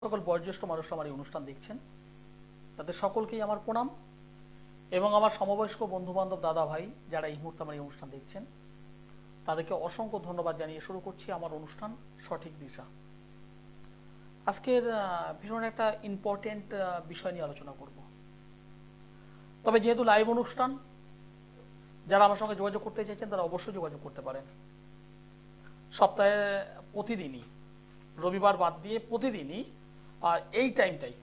সকল বয়োজ্যেষ্ঠ মানুষ আমার এই অনুষ্ঠান দেখছেন, তাদের সকলকেই আমার প্রণাম এবং আমার সমবয়স্ক বন্ধু বান্ধব দাদা ভাই যারা এই মুহূর্তে আমার এই অনুষ্ঠান দেখছেন তাদেরকে অসংখ্য ধন্যবাদ জানিয়ে শুরু করছি আমার অনুষ্ঠান সঠিক দিশা। আজকের ভীষণ একটা ইম্পর্টেন্ট বিষয় নিয়ে আলোচনা করব। তবে যেহেতু লাইভ অনুষ্ঠান, যারা আমার সঙ্গে যোগাযোগ করতে চাইছেন তারা অবশ্যই যোগাযোগ করতে পারেন। সপ্তাহে প্রতিদিনই, রবিবার বাদ দিয়ে প্রতিদিনই এই টাইমটাই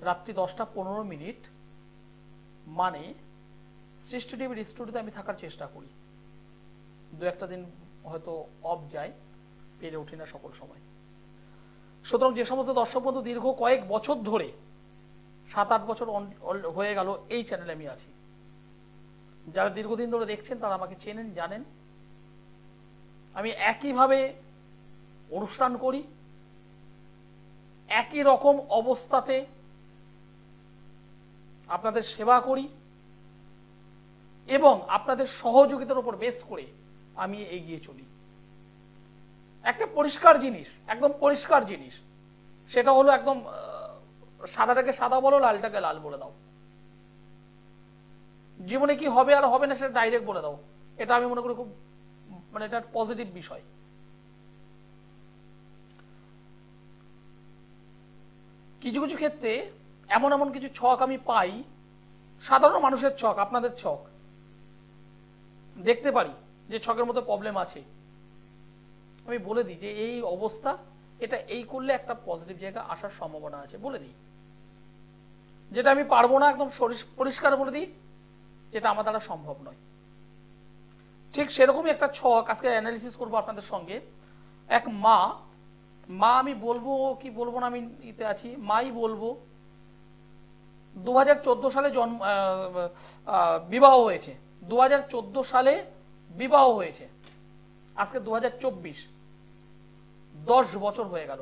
রাত্রি 10:15 মানে সৃষ্টি টিভির স্টুডিওতে আমি থাকার চেষ্টা করি। দু একটা দিন হয়তো অফ যায়, পেরে উঠি না সকল সময়। সুতরাং যে সমস্ত দর্শক বন্ধু দীর্ঘ কয়েক বছর ধরে 7-8 বছর হয়ে গেল এই চ্যানেলে আমি আছি, যারা দীর্ঘদিন ধরে দেখছেন তারা আমাকে চেনেন, জানেন আমি একইভাবে অনুষ্ঠান করি, একই রকম অবস্থাতে আপনাদের সেবা করি এবং আপনাদের সহযোগিতার উপর বেস করে আমি এগিয়ে চলি। একটা পরিষ্কার জিনিস, একদম পরিষ্কার জিনিস, সেটা হলো একদম সাদাটাকে সাদা বলো, লালটাকে লাল বলে দাও। জীবনে কি হবে আর হবে না সেটা ডাইরেক্ট বলে দাও। এটা আমি মনে করি খুব এটা পজিটিভ বিষয়। কিছু কিছু ক্ষেত্রে এমন এমন কিছু ছক আমি পাই, সাধারণ মানুষের ছক, আপনাদের ছক দেখতে পারি যে ছকের মধ্যে প্রবলেম আছে। আমি বলে দিই যে এই অবস্থা, এটা এই করলে একটা পজিটিভ জায়গা আসার সম্ভাবনা আছে, বলে দিই। যেটা আমি পারবো না একদম পরিষ্কার বলে দিই, যেটা আমার দ্বারা সম্ভব নয়। ঠিক সেরকমই একটা ছক আজকে অ্যানালিসিস করবো আপনাদের সঙ্গে। এক মা, আমি বলবো কি বলবো না, আমি ইতে আছি, মাই বলবো। 2014 সালে বিবাহ হয়েছে, 2014 সালে বিবাহ হয়েছে, আজকে 2024, 10 বছর হয়ে গেল,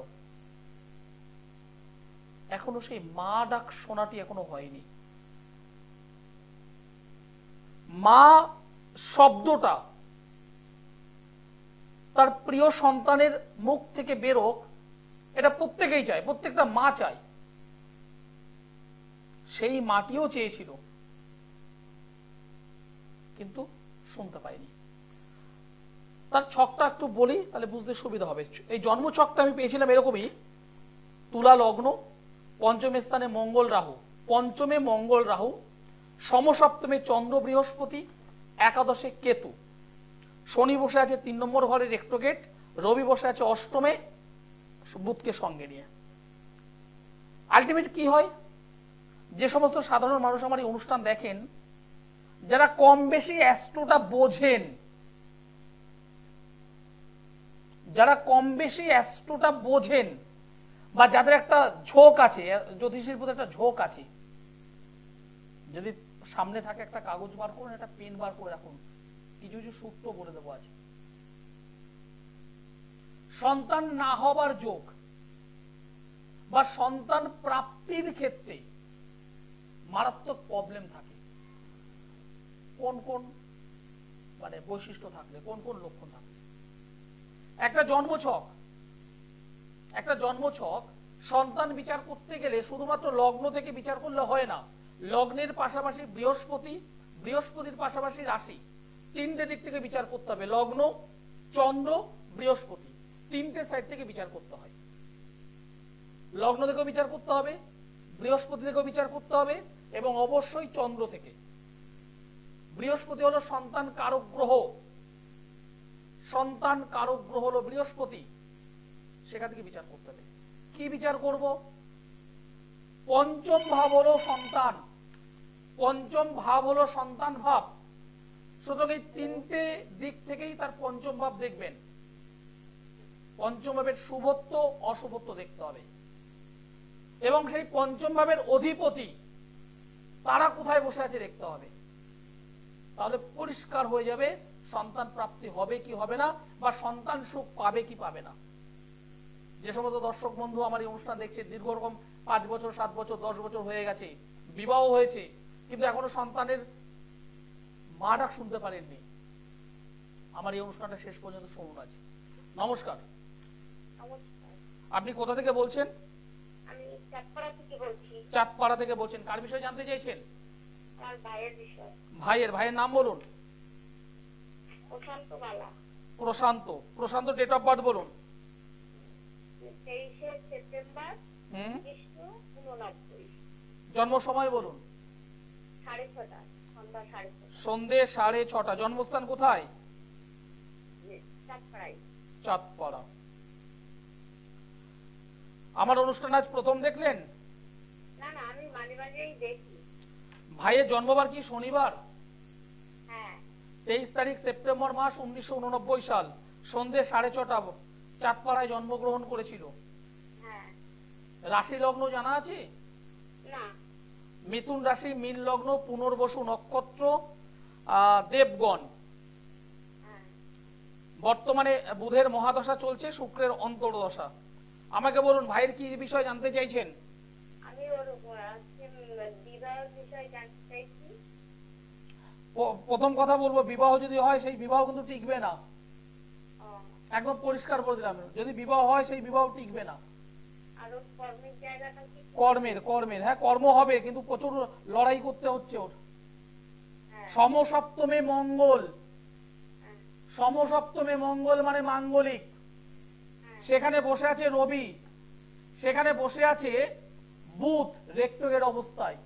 এখনো সেই মা ডাক শোনাটি এখনো হয়নি। মা শব্দটা তার প্রিয় সন্তানের মুখ থেকে বেরোক, এটা প্রত্যেকেই চায়, প্রত্যেকটা মা চায়। সেই মাটিও চেয়েছিল, কিন্তু শুনতে পাইনি। তার ছকটা একটু বলি, তাহলে বুঝতে সুবিধা হবে। এই জন্ম ছকটা আমি পেয়েছিলাম এরকমই। তুলা লগ্ন, পঞ্চম স্থানে মঙ্গল রাহু, পঞ্চমে মঙ্গল রাহু, সমসপ্তমে চন্দ্র বৃহস্পতি, একাদশে কেতু, শনি বসে আছে 3 নম্বর ঘরে রেক্টোগেট, রবি বসে আছে অষ্টমে বুধকে সঙ্গে নিয়ে। আলটিমেট কি হয়, যে সমস্ত সাধারণ মানুষ আমার এই অনুষ্ঠান দেখেন, যারা কম বেশি অ্যাস্ট্রোটা বোঝেন, যারা কম বেশি অ্যাস্ট্রোটা বোঝেন বা যাদের একটা ঝোঁক আছে, জ্যোতিষীর প্রতি একটা ঝোঁক আছে, যদি সামনে থাকে একটা কাগজ বার করুন, একটা পেন বার করে রাখুন, কিছু কিছু সূত্র বলে দেবো আছে। সন্তান না হবার যোগ বা সন্তান প্রাপ্তির ক্ষেত্রে মারাত্মক প্রবলেম থাকে। কোন কোন বৈশিষ্ট্য থাকলে, কোন কোন লক্ষণ থাকলে। একটা জন্মছক সন্তান বিচার করতে গেলে শুধুমাত্র লগ্ন থেকে বিচার করলে হয় না। লগ্নের পাশাপাশি বৃহস্পতির পাশাপাশি রাশি, 3টে দিক থেকে বিচার করতে হবে। লগ্ন, চন্দ্র, বৃহস্পতি, 3টে সাইড থেকে বিচার করতে হয়। লগ্ন থেকেও বিচার করতে হবে, বৃহস্পতি থেকেও বিচার করতে হবে এবং অবশ্যই চন্দ্র থেকে। বৃহস্পতি হলো সন্তান কারক গ্রহ, সন্তান কারক গ্রহ হলো বৃহস্পতি, সেখান থেকে বিচার করতে হবে। কি বিচার করব? পঞ্চম ভাব হলো সন্তান, পঞ্চম ভাব হলো সন্তান ভাব। সুতরাং এই 3টে দিক থেকেই তার পঞ্চম ভাব দেখবেন। পঞ্চম ভাবের শুভত্ব অশুভত্ব দেখতে হবে এবং সেই পঞ্চম ভাবের অধিপতি তারা কোথায় বসে আছে দেখতে হবে। তাহলে পরিষ্কার হয়ে যাবে সন্তান প্রাপ্তি হবে কি হবে না, বা সন্তান সুখ পাবে কি পাবে না। যে সমস্ত দর্শক বন্ধু আমার এই অনুষ্ঠান দেখছে, দীর্ঘ রকম 5 বছর 7 বছর 10 বছর হয়ে গেছে, বিবাহ হয়েছে, কিন্তু এখনো সন্তানের মা ডাক শুনতে পারেননি, আমার এই অনুষ্ঠানটা শেষ পর্যন্ত শুনুন আজ। নমস্কার, আপনি কোথা থেকে বলছেন? চাঁদপাড়া থেকে বলছি। চাঁদপাড়া থেকে বলছেন, কার বিষয়ে জানতে চাইছেন? আমার ভাইয়ের বিষয়। ভাইয়ের নাম বলুন। প্রশান্ত বালা। প্রশান্ত ডেট অফ বার্থ বলুন। 23শে সেপ্টেম্বর 1989। জন্ম সময় বলুন। 6:30 সন্ধ্যে 6:30। জন্মস্থান কোথায়? চাঁদপাড়ায়। চাঁদপাড়া। আমার অনুষ্ঠান আজ প্রথম দেখলেন? না না, আমি মাঝে মাঝেই দেখি। ভাইয়ের জন্মবার কি শনিবার? হ্যাঁ। 23 তারিখ সেপ্টেম্বর মাস 1989 সাল সন্ধ্যে 6:30 চাঁদপাড়ায় জন্মগ্রহণ করেছিল। হ্যাঁ। রাশি লগ্ন জানা আছে? না। মিথুন রাশি, মীন লগ্ন, পুনর্বসু নক্ষত্র, দেবগণ। বর্তমানে বুধের মহাদশা চলছে, শুক্রের অন্তর্দশা। আমাকে বলুন ভাইয়ের কি বিষয় জানতে চাইছেন? আমি ওর বিবাহ বিষয় জানতে চাইছি। প্রথম কথা বলবো, বিবাহ যদি হয় সেই বিবাহ কিন্তু টিকবে না। একদম পরিষ্কার করে দিলাম, যদি বিবাহ হয় সেই বিবাহ টিকবে না। আর ওর কর্মের জায়গাটা কি? কর্মের হ্যাঁ, কর্ম হবে কিন্তু প্রচুর লড়াই করতে হচ্ছে ওর। সমসপ্তমে মঙ্গল, সমসপ্তমে মঙ্গল মানে মাঙ্গলিক। সেখানে বসে আছে রবি, সেখানে বসে আছে বুধ রেক্টরের অবস্থায়।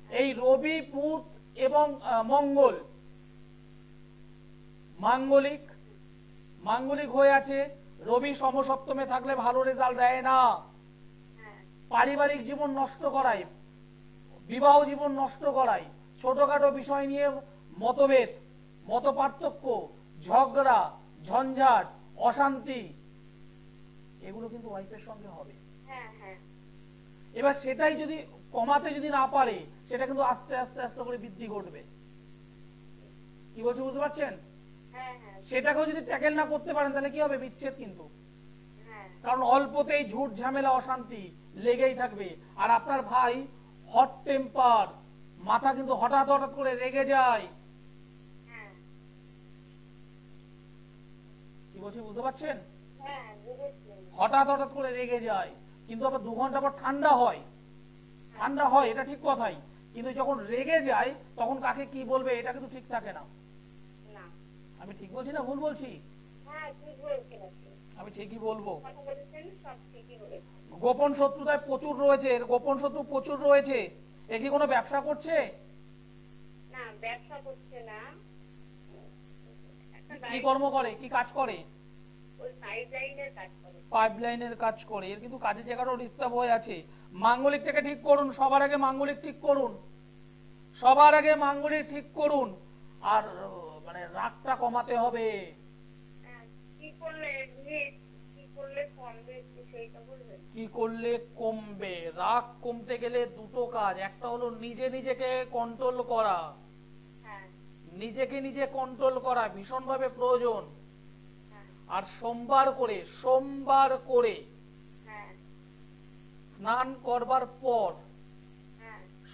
এই রবি, বুধ এবং মঙ্গল মাঙ্গলিক হয়ে আছে। রবি সমসপ্তমে থাকলে ভালো রেজাল্ট দেয় না, পারিবারিক জীবন নষ্ট করায়, বিবাহ জীবন নষ্ট করায়, ছোটখাটো বিষয় নিয়ে মতভেদ, মত পার্থক্য, ঝগড়া, ঝঞ্ঝাট, অশান্তি, এগুলো কিন্তু ওয়াইফের সঙ্গে হবে। এবার সেটাই যদি কমাতে যদি না পারে, সেটা কিন্তু আস্তে আস্তে আস্তে করে বৃদ্ধি ঘটবে। কি বলছি বুঝতে পারছেন? সেটাকেও যদি ট্যাকেল না করতে পারেন তাহলে কি হবে? বিচ্ছেদ কিন্তু। কারণ অল্পতেই ঝুট ঝামেলা অশান্তি লেগেই থাকবে। আর আপনার ভাই হট টেম্পার, মাথা কিন্তু হঠাৎ হঠাৎ করে রেগে যায়। কি বলছি বুঝতে পারছেন? হঠাৎ হঠাৎ করে রেগে যায়, কিন্তু আবার 2 ঘন্টা পর ঠান্ডা হয়, এটা ঠিক কথাই। কিন্তু যখন রেগে যায় তখন কাকে কি বলবে এটা কিন্তু ঠিক থাকে না। আমি ঠিক বলছি না ভুল বলছি? আমি ঠিকই বলবো। গোপন শত্রুতায় প্রচুর রয়েছে, গোপন শত্রু প্রচুর রয়েছে। এ কি কোনো ব্যবসা করছে? না, ব্যবসা করছে না। কি কর্ম করে, কি কাজ করে? ওই পাইপলাইনের কাজ করে। পাইপলাইনের কাজ করে। এর কিন্তু কাজের জায়গাটাও ডিস্টার্ব হয়ে আছে। মাঙ্গলিকটাকে ঠিক করুন, সবার আগে মাঙ্গলিক ঠিক করুন, সবার আগে মাঙ্গলিক ঠিক করুন। আর মানে রাগটা কমাতে হবে। কি করলে কমবে? রাগ কমতে গেলে দুটো কাজ। একটা হলো নিজেকে কন্ট্রোল করা, নিজে কন্ট্রোল করা ভীষণভাবে প্রয়োজন। আর সোমবার করে স্নান করবার পর,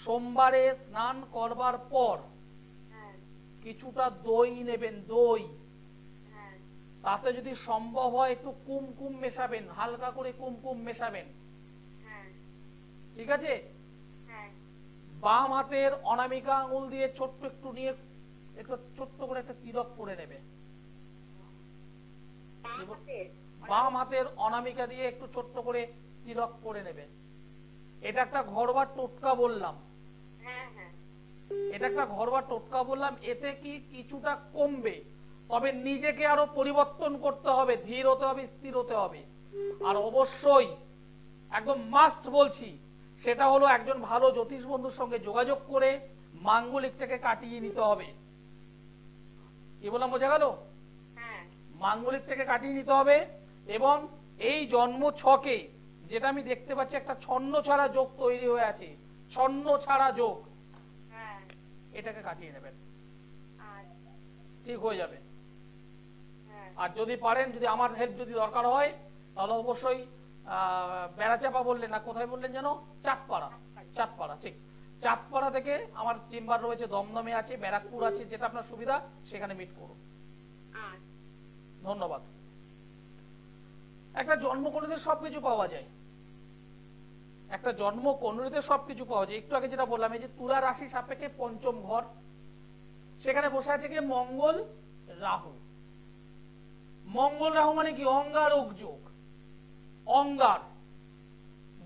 সোমবারে স্নান করবার পর কিছুটা দই নেবেন, দই। তাতে যদি সম্ভব হয় একটু কুমকুম মেশাবেন, হালকা করে কুমকুম মেশাবেন, ঠিক আছে? বাম হাতের অনামিকা আঙুল দিয়ে ছোট্ট একটু নিয়ে একটু ছোট্ট করে একটা তিলক করে নেবে। বাম হাতের অনামিকা দিয়ে একটু ছোট্ট করে তিলক করে নেবে। এটা একটা ঘরোয়া টোটকা বললাম, এতে কি কিছুটা কমবে। তবে নিজেকে আরো পরিবর্তন করতে হবে, ধীর হতে হবে, স্থির হতে হবে। আর অবশ্যই একদম মাস্ট বলছি, সেটা হলো একজন ভালো জ্যোতিষ বন্ধুর সঙ্গে যোগাযোগ করে মাঙ্গলিকটাকে কাটিয়ে নিতে হবে। কি বললাম, বোঝা গেল? মাঙ্গলিকটাকে কাটিয়ে নিতে হবে। এবং এই জন্ম ছকে যেটা আমি দেখতে পাচ্ছি, একটা ছন্ন ছাড়া যোগ তৈরি হয়ে আছে, ছন্ন ছাড়া যোগ, এটাকে কাটিয়ে নেবেন, ঠিক হয়ে যাবে। আর যদি পারেন, যদি আমার হেল্প যদি দরকার হয়, তাহলে অবশ্যই বেড়াচাপা বললেন না, কোথায় বললেন যেন? চাঁদপাড়া, ঠিক। চাঁদপাড়া থেকে আমার চেম্বার রয়েছে, দমদমে আছে, ব্যারাকপুর আছে, যেটা আপনার সুবিধা সেখানে মিট করুন। ধন্যবাদ। একটা জন্ম করে সবকিছু পাওয়া যায়, একটা জন্ম কুণ্ডলিতে সবকিছু পাওয়া যায়। একটু আগে যেটা বললাম, এই যে তুলা রাশি সাপেক্ষে পঞ্চম ঘর, সেখানে বসে আছে কি মঙ্গল রাহু। মঙ্গল রাহু মানে কি অঙ্গারক যোগ। অঙ্গার,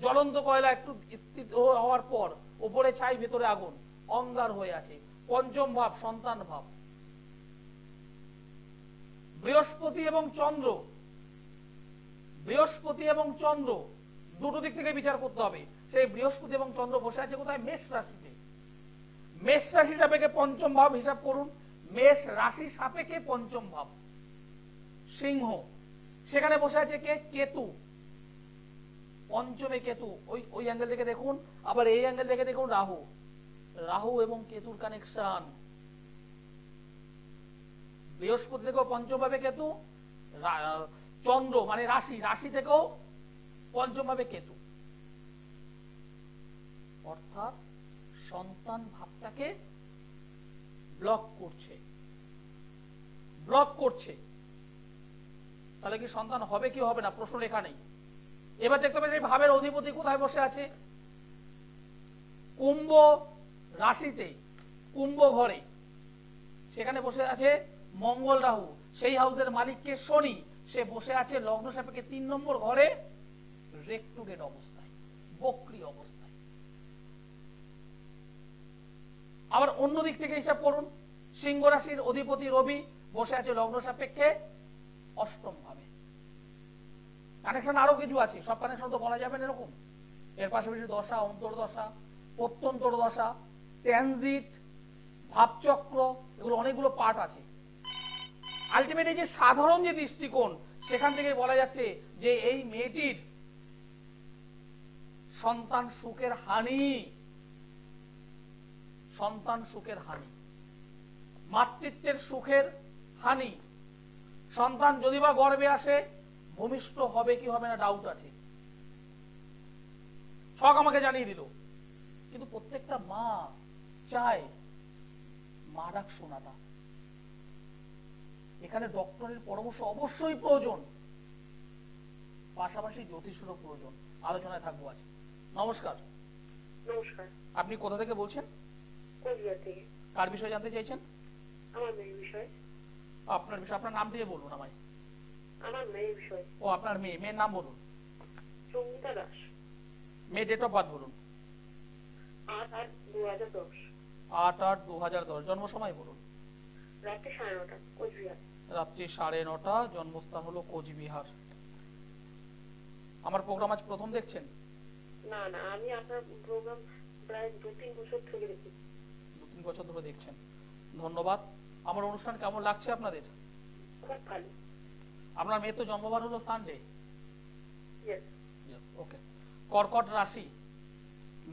জ্বলন্ত কয়লা একটু স্থিত হওয়ার পর উপরে ছাই ভেতরে আগুন, অঙ্গার হয়ে আছে। পঞ্চম ভাব সন্তান ভাব। বৃহস্পতি এবং চন্দ্র, বৃহস্পতি এবং চন্দ্র দুটো দিক থেকে বিচার করতে হবে। সেই বৃহস্পতি এবং চন্দ্র বসে আছে কোথায়? মেষ রাশিতে। মেষ রাশি সাপেক্ষে পঞ্চম ভাব হিসাব করুন। মেষ রাশি সাপেক্ষে পঞ্চম ভাব সিংহ, সেখানে বসে আছে কে? কেতু। পঞ্চমে কেতু, ওই অ্যাঙ্গেল থেকে দেখুন, আবার এই অ্যাঙ্গেল থেকে দেখুন রাহু। রাহু এবং কেতুর কানেকশন। বৃহস্পতি থেকেও পঞ্চম ভাবে কেতু, চন্দ্র মানে রাশি, রাশি থেকেও পঞ্চম ভাবে কেতু। অর্থাৎ সন্তান ভাবটাকে ব্লক করছে, ব্লক করছে। তাহলে কি সন্তান হবে কি হবে না, প্রশ্ন লেখা নেই। এবার দেখতে পাচ্ছি ভাবের অধিপতি কোথায় বসে আছে? কুম্ভ রাশিতে, কুম্ভ ঘরে, সেখানে বসে আছে মঙ্গল রাহু। সেই হাউসের মালিককে শনি, সে বসে আছে লগ্ন সাপেক্ষে 3 নম্বর ঘরে রেক্টুগেট অবস্থায়, বক্রি অবস্থায়। আবার অন্য দিক থেকে হিসাব করুন, সিংহ রাশির অধিপতি রবি বসে আছে লগ্ন সাপেক্ষে অষ্টম ভাবে। কানেকশন আরো কিছু আছে, সব কানেকশন তো বলা যাবে না এরকম। এর পাশাপাশি দশা, অন্তর্দশা, প্রত্যন্তর দশা, ট্রানজিট, ভাবচক্র, এগুলো অনেকগুলো পার্ট আছে। আলটিমেটলি যে সাধারণ যে দৃষ্টিকোণ, সেখান থেকে বলা যাচ্ছে যে এই মেয়েটির সন্তান সুখের হানি, সন্তান সুখের হানি, মাতৃত্বের সুখের হানি। সন্তান যদি বা গর্ভে আসে, ভূমিষ্ঠ হবে কি হবে না ডাউট আছে। সব আমাকে জানিয়ে দিল, কিন্তু প্রত্যেকটা মা চায় মা ডাক শোনাটা। এখানে ডক্টরের পরামর্শ অবশ্যই প্রয়োজন, পাশাপাশি জ্যোতিষেরও প্রয়োজন। আলোচনায় থাকবো আজ। নমস্কার। নমস্কার। আপনি কোথা থেকে বলছেন? কোচবিহার থেকে। কার বিষয়ে জানতে চাইছেন? আমার মেয়ের বিষয়। আপনার বিষয়, আপনার নাম দিয়ে বলুন আমায়। আমার মেয়ের বিষয়। ও আপনার মেয়ে, মেয়ের নাম বলুন। সঙ্গীতা দাস। মেয়ে ডেট অফ বার্থ বলুন। 8/8/2010। 8/8/2010। জন্ম সময় বলুন। রাত্রি 9:30 কোচবিহার। রাত্রি 9:30, জন্মস্থান হলো কোচবিহার। আমার প্রোগ্রাম আজ প্রথম দেখছেন? না না, আমি আপনার প্রোগ্রাম প্রায় 2-3 বছর থেকে দেখি। 2-3 বছর ধরে দেখছেন, ধন্যবাদ। আমার অনুষ্ঠান কেমন লাগছে আপনাদের? খুব ভালো। আপনার মেয়ে তো জন্মবার হলো সানডে। ইয়েস। ওকে। কর্কট রাশি,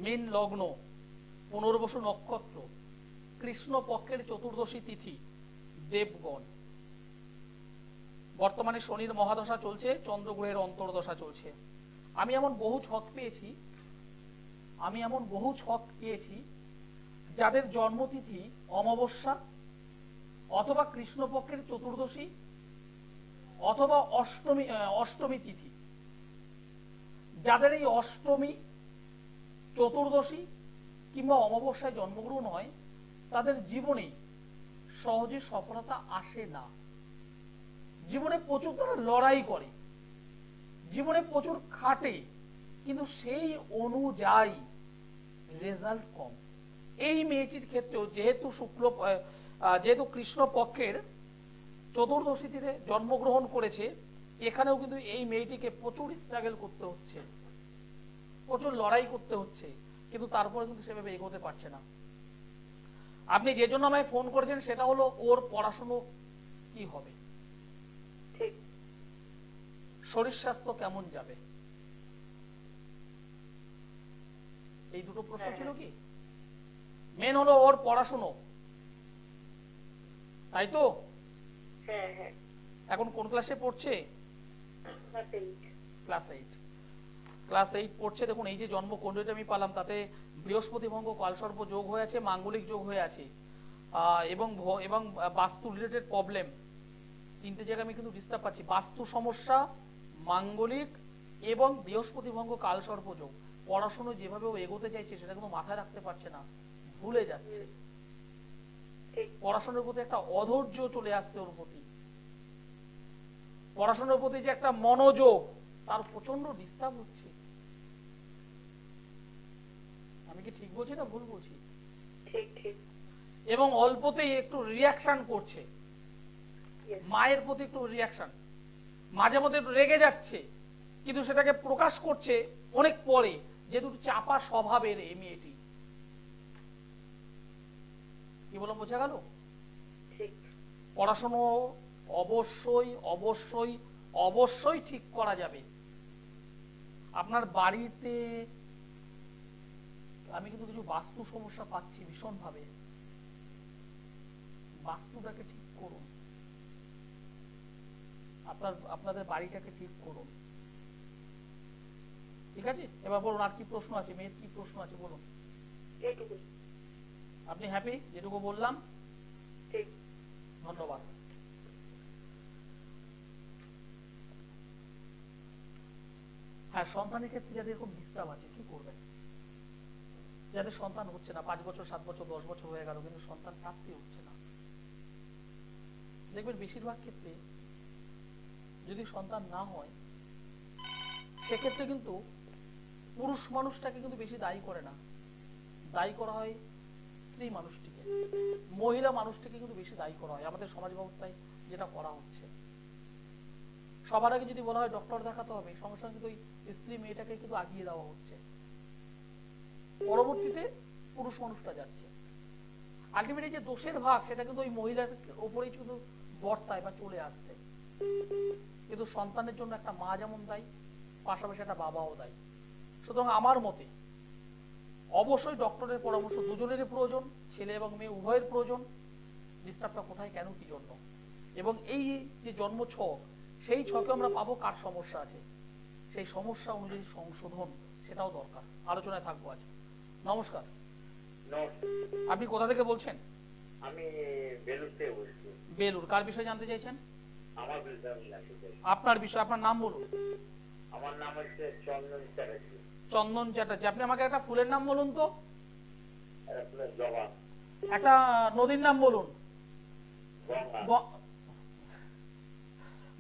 মীন লগ্ন, পুনর্বসু নক্ষত্র, কৃষ্ণ পক্ষের চতুর্দশী তিথি, দেবগণ। বর্তমানে শনির মহাদশা চলছে, চন্দ্রগ্রহের অন্তর্দশা চলছে। আমি এমন বহু ছক পেয়েছি, যাদের জন্মতিথি অমাবস্যা অথবা কৃষ্ণপক্ষের চতুর্দশী অথবা অষ্টমী তিথি। যাদের এই অষ্টমী, চতুর্দশী কিংবা অমাবস্যায় জন্মগ্রহণ হয়, তাদের জীবনে সহজে সফলতা আসে না। জীবনে প্রচুর তারা লড়াই করে, জীবনে প্রচুর খাটে, কিন্তু সেই অনুযায়ী রেজাল্ট কম। এই মেয়েটির ক্ষেত্রেও যেহেতু কৃষ্ণ পক্ষের চতুর্দশীতে জন্মগ্রহণ করেছে, এখানেও কিন্তু এই মেয়েটিকে প্রচুর স্ট্রাগল করতে হচ্ছে, প্রচুর লড়াই করতে হচ্ছে, কিন্তু তারপরে কিন্তু সেভাবে এগোতে পারছে না। আপনি যে জন্য আমায় ফোন করেছেন সেটা হলো ওর পড়াশুনো কি হবে, ঠিক। শরীর স্বাস্থ্য কেমন যাবে, এই দুটো প্রশ্ন ছিল কি? মেন হলো ওর পড়াশুনো, তাই তো? হ্যাঁ হ্যাঁ। এখন কোন ক্লাসে পড়ছে? ক্লাস 8 পড়ছে। দেখুন, এই যে জন্ম কুণ্ডলিটা আমি পালাম, তাতে বৃহস্পতি ভঙ্গ, কালসর্প যোগ হয়ে আছে, মাঙ্গলিক যোগ হয়ে আছে, এবং বাস্তু রিলেটেড প্রবলেম। 3টে জায়গায় আমি কিন্তু ডিস্টার্ব পাচ্ছি। বাস্তু সমস্যা, মাঙ্গলিক এবং বৃহস্পতি ভঙ্গ, কালসর্প যোগ, পড়াশোনা যেভাবে ও এগোতে চাইছে সেটা কিন্তু মাথায় রাখতে পারছে না, ভুলে যাচ্ছে। ঠিক। পড়াশোনার প্রতি একটা অধৈর্য চলে আসছে ওর প্রতি, পড়াশোনার প্রতি যে একটা মনোযোগ তার প্রচন্ড ডিস্টার্ব হচ্ছে। আমি কি ঠিক বলছি না ভুল বলছি? ঠিক ঠিক। এবং অল্পতেই একটু রিয়াকশন করছে, Yes. মায়ের প্রতি একটু রিয়াকশন, মাঝে মধ্যে একটু রেগে যাচ্ছে, কিন্তু সেটাকে প্রকাশ করছে অনেক পরে, যেহেতু চাপা স্বভাবের এই মেয়েটি। কি বললাম বোঝা গেল? ঠিক। পড়াশোনা অবশ্যই অবশ্যই অবশ্যই ঠিক করা যাবে। আপনার বাড়িতে আমি কিন্তু কিছু বাস্তু সমস্যা পাচ্ছি ভীষণ ভাবে, বাস্তুটাকে ঠিক করুন, আপনাদের বাড়িটাকে ঠিক করুন। ঠিক আছে, এবার বলুন আর কি প্রশ্ন আছে, মেয়ের কি প্রশ্ন আছে বলুন। এইটুকু। আপনি হ্যাপি যেটুকু বললাম? ঠিক। ধন্যবাদ। হ্যাঁ, সন্তানের ক্ষেত্রে যাদের এরকম ডিস্টার্ব আছে কি করবেন? যাদের সন্তান হচ্ছে না, 5 বছর 7 বছর 10 বছর হয়ে গেল কিন্তু সন্তান প্রাপ্তি হচ্ছে না, দেখবেন বেশিরভাগ ক্ষেত্রে যদি সন্তান না হয় সেক্ষেত্রে কিন্তু পুরুষ মানুষটাকে কিন্তু বেশি দায়ী করে না, দায়ী করা হয় স্ত্রী মানুষটিকে, মহিলা মানুষটিকে কিন্তু বেশি দায়ী করা হয় আমাদের সমাজ ব্যবস্থায় যেটা করা হচ্ছে। সবার আগে যদি বলা হয় ডক্টর দেখাতে হবে, সঙ্গে সঙ্গে কিন্তু ওই স্ত্রী মেয়েটাকে কিন্তু আগিয়ে দেওয়া হচ্ছে, পরবর্তীতে পুরুষ মানুষটা যাচ্ছে। আলটিমেটলি যে দোষের ভাগ সেটা কিন্তু ওই মহিলার উপরেই শুধু বর্তায় বা চলে আসছে, কিন্তু সন্তানের জন্য একটা মা যেমন দায়ী, পাশাপাশি একটা বাবাও দায়ী। সুতরাং আমার মতে অবশ্যই ডক্টরের পরামর্শ দুজনেরই প্রয়োজন, ছেলে এবং মেয়ে উভয়ের প্রয়োজন। ডিস্টার্বটা কোথায়, কেন, কি জন্য, এবং এই যে জন্ম ছক, সেই ছকে আমরা পাবো কার সমস্যা আছে, সেই সমস্যা অনুযায়ী সংশোধন, সেটাও দরকার। আলোচনায় থাকবো আজ। নমস্কার। আপনি কোথা থেকে বলছেন? আমি বেলুর থেকে বলছি। বেলুর। কার বিষয়ে জানতে চাইছেন? আমার বিষয়ে আমি জানতে চাই। আপনার বিষয়, আপনার নাম বলুন। আমার নাম হচ্ছে চন্দন চ্যাটার্জি। চন্দন চ্যাটার্জি। আপনি আমাকে একটা ফুলের নাম বলুন তো। জবা। একটা নদীর নাম বলুন। গঙ্গা।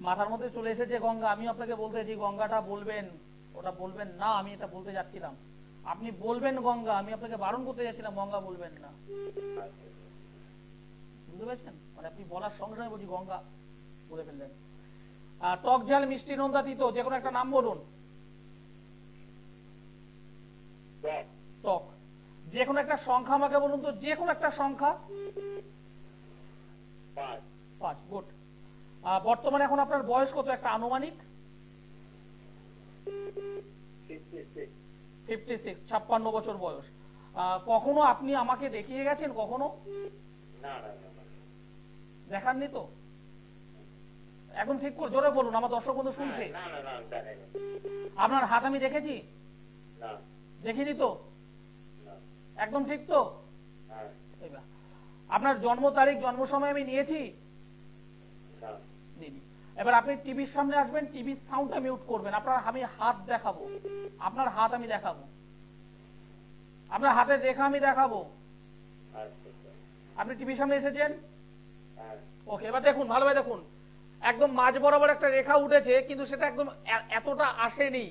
মাথার মধ্যে চলে এসেছে গঙ্গা। আমি আপনাকে বলতে চাইছি গঙ্গাটা বলবেন, ওটা বলবেন না, আমি এটা বলতে যাচ্ছিলাম। আপনি বলবেন গঙ্গা, আমি আপনাকে বারণ করতে যাচ্ছিলাম গঙ্গা বলবেন না। বুঝতে পেরেছেন? মানে আপনি বলার সঙ্গে সঙ্গে বলছি গঙ্গা বলে ফেললেন। টক ঝাল মিষ্টি নোনতা তিতো যে কোনো একটা নাম বলুন। টক। যে কোনো একটা সংখ্যা আমাকে বলুন তো, যে কোনো একটা সংখ্যা। 5। গুড। বর্তমানে এখন আপনার বয়স কত, একটা আনুমানিক? 56, 56 বছর বয়স। কখনো আপনি আমাকে দেখিয়ে গেছেন কখনো? না। দেখাননি তো? এখন ঠিক করে জোরে বলুন, আমার দর্শক বন্ধু শুনছে। না। আপনার হাত আমি দেখেছি? না। দেখিনি তো? একদম ঠিক তো? হ্যাঁ। এবার আপনার জন্ম তারিখ, জন্ম সময় আমি নিয়েছি? না। এবার আপনি টিভির সামনে আসবেন, টিভির সাউন্ডটা মিউট করবেন। আপনার আমি হাত দেখাবো, আপনার হাত আমি দেখাবো, আপনার হাতের রেখা আমি দেখাবো। আপনি টিভির সামনে এসেছেন? ওকে, এবার দেখুন, ভালোভাবে দেখুন। একদম মাঝ বরাবর একটা রেখা উঠেছে, কিন্তু সেটা একদম এতটা আসেনি,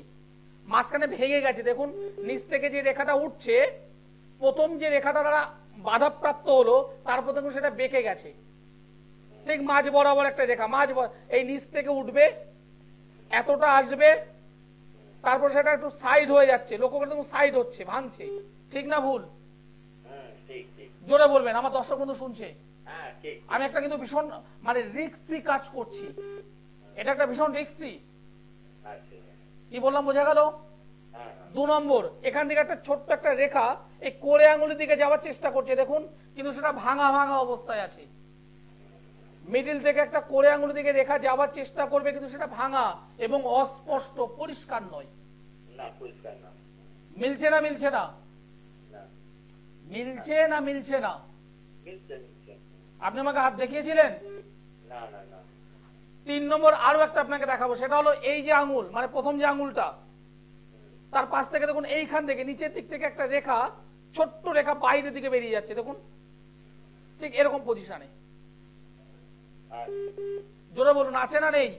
মাঝখানে ভেঙে গেছে। দেখুন নিচ থেকে যে রেখাটা উঠছে, প্রথম যে রেখাটা দ্বারা বাধাপ্রাপ্ত হলো, তারপর দেখুন সেটা বেঁকে গেছে। ঠিক মাঝ বরাবর একটা রেখা, এই নিচ থেকে উঠবে, এতটা আসবে, তারপর সেটা একটু সাইড হয়ে যাচ্ছে, লক্ষ্য করে দেখুন সাইড হচ্ছে, ভাঙছে। ঠিক না ভুল? জোরে বলবেন, আমার দর্শক বন্ধু শুনছে। আমি একটা কিন্তু ভীষণ মানে রিস্কি কাজ করছি, এটা একটা ভীষণ রিস্কি। কি বললাম বোঝা গেল? 2 নম্বর, এখান থেকে একটা ছোট্ট একটা রেখা এই কোড়ে আঙুলের দিকে যাওয়ার চেষ্টা করছে, দেখুন, কিন্তু সেটা ভাঙা ভাঙা অবস্থায় আছে। মিডিল থেকে একটা কোড়ে আঙুলের দিকে রেখা যাওয়ার চেষ্টা করবে, কিন্তু সেটা ভাঙা এবং অস্পষ্ট, পরিষ্কার নয়। মিলছে না? মিলছে না? মিলছে না? মিলছে না? আপনি আমাকে হাত দেখিয়েছিলেন? 3 নম্বর, আরো একটা আপনাকে দেখাবো, সেটা হলো এই যে আঙুল, মানে প্রথম যে আঙুলটা, তার পাশ থেকে দেখুন এইখান থেকে নিচের দিক থেকে একটা রেখা, ছোট্ট রেখা বাইরের দিকে বেরিয়ে যাচ্ছে, দেখুন ঠিক এরকম পজিশনে। জোরে বলুন, আছে না নেই?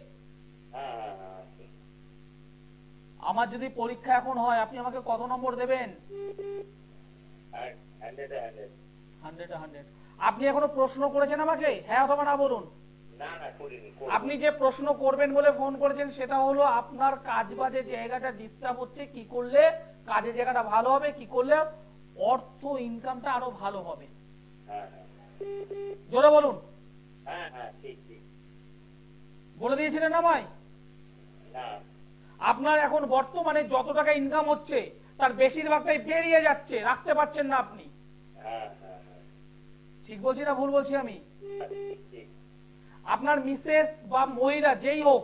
আমার যদি পরীক্ষা এখন হয়, আপনি আমাকে কত নম্বর দেবেন? 100 আপনি এখনো প্রশ্ন করেছেন আমাকে, হ্যাঁ অথবা না বলুন। আপনি যে প্রশ্ন করবেন বলে ফোন করেছেন সেটা হলো আপনার কাজ বাজে জায়গাটা ডিস্টার্ব হচ্ছে, কি করলে কাজের জায়গাটা ভালো হবে, কি করলে অর্থ ইনকামটা আরো ভালো হবে। জোরে বলুন। বলে দিয়েছিলেন আমায়? আপনার এখন বর্তমানে যত টাকা ইনকাম হচ্ছে তার বেশিরভাগটাই বেরিয়ে যাচ্ছে, রাখতে পারছেন না আপনি। ঠিক বলছি না ভুল বলছি আমি? আপনার মিসেস বা মহিলা যেই হোক,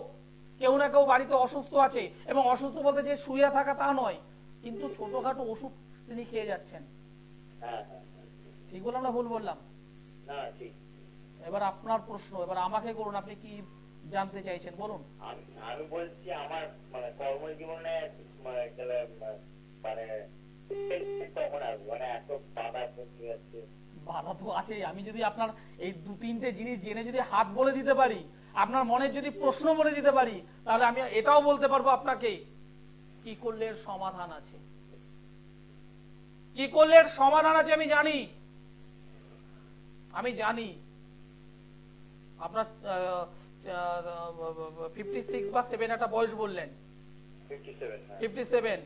কেউ না কেউ বাড়িতে অসুস্থ আছে, এবং অসুস্থ বলতে যে শুয়ে থাকা তা নয়, কিন্তু ছোটখাটো ওষুধ তিনি খেয়ে যাচ্ছেন। ঠিক বললাম না ভুল বললাম? এবার আপনার প্রশ্ন, এবার আমাকে করুন, আপনি কি জানতে চাইছেন বলুন। আমি বলছি আমার মানে কর্মজীবনে মানে তখন আসবো, মানে এত বাধা যাচ্ছে। বাধা তো আছে। আমি যদি আপনার এই 2-3টে জিনিস জেনে যদি হাত বলে দিতে পারি, আপনার মনের যদি প্রশ্ন বলে দিতে পারি, তাহলে আমি এটাও বলতে পারবো আপনাকে কি করলে এর সমাধান আছে। কি করলে এর সমাধান আছে আমি জানি। আপনার 56 বা 7 একটা বয়স বললেন, 57।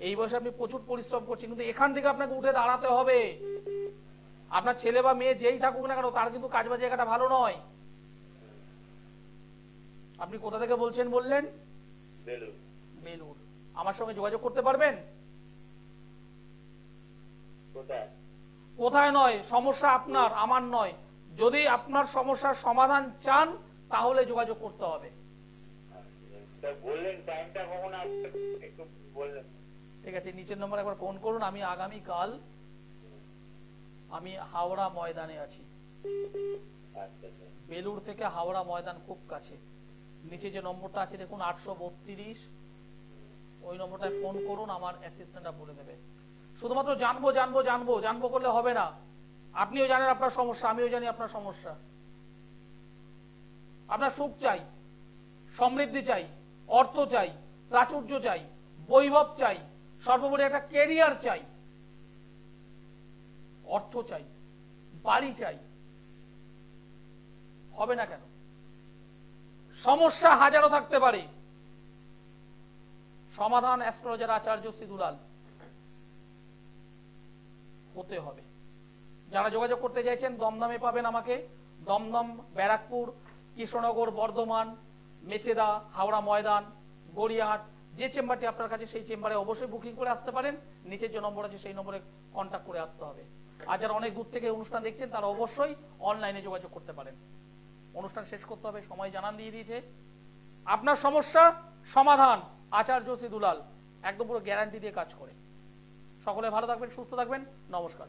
এই বয়সে আপনি প্রচুর পরিশ্রম করছেন, কিন্তু এখান থেকে আপনাকে উঠে দাঁড়াতে হবে। আপনার ছেলে বা মেয়ে যেই থাকুক না কেন, তার কিন্তু কাজ বাজ জায়গাটা ভালো নয়। আপনি কোথা থেকে বলছেন বললেন? বেলুর। আমার সঙ্গে যোগাযোগ করতে পারবেন? কোথায় নয়, সমস্যা আপনার, আমার নয়। যদি আপনার সমস্যার সমাধান চান তাহলে যোগাযোগ করতে হবে। ঠিক আছে, নিচের নম্বরে একবার ফোন করুন। আমি আগামীকাল আমি হাওড়া ময়দানে আছি। বেলুর থেকে হাওড়া ময়দান খুব কাছে। নিচে যে নম্বরটা আছে দেখুন 832, ওই নম্বরটায় ফোন করুন, আমার অ্যাসিস্ট্যান্টরা বলে দেবে। শুধুমাত্র জানবো জানবো জানবো জানবো করলে হবে না। আপনিও জানেন আপনার সমস্যা, আমিও জানি আপনার সমস্যা। আপনার সুখ চাই, সমৃদ্ধি চাই, অর্থ চাই, প্রাচুর্য চাই, বৈভব চাই, সর্বোপরি একটা ক্যারিয়ার চাই, অর্থ চাই, বাড়ি চাই। হবে না কেন? সমস্যা হাজারো থাকতে পারে, সমাধান অ্যাস্ট্রোলজার আচার্য সিধুলাল হতে হবে। যারা যোগাযোগ করতে চাইছেন দমদমে পাবেন আমাকে। দমদম, ব্যারাকপুর, কৃষ্ণনগর, বর্ধমান, মেচেদা, হাওড়া ময়দান, গড়িয়াহাট, যে চেম্বারটি আপনার কাছে সেই চেম্বারে অবশ্যই বুকিং করে আসতে পারেন। নিচের যে নম্বর আছে সেই নম্বরে কন্ট্যাক্ট করে আসতে হবে। আর যারা অনেক দূর থেকে অনুষ্ঠান দেখছেন তারা অবশ্যই অনলাইনে যোগাযোগ করতে পারেন। অনুষ্ঠান শেষ করতে হবে, সময় জানান দিয়ে দিয়েছে। আপনার সমস্যা সমাধান আচার্য সিধুলাল একদম পুরো গ্যারান্টি দিয়ে কাজ করে। সকলে ভালো থাকবেন, সুস্থ থাকবেন, নমস্কার।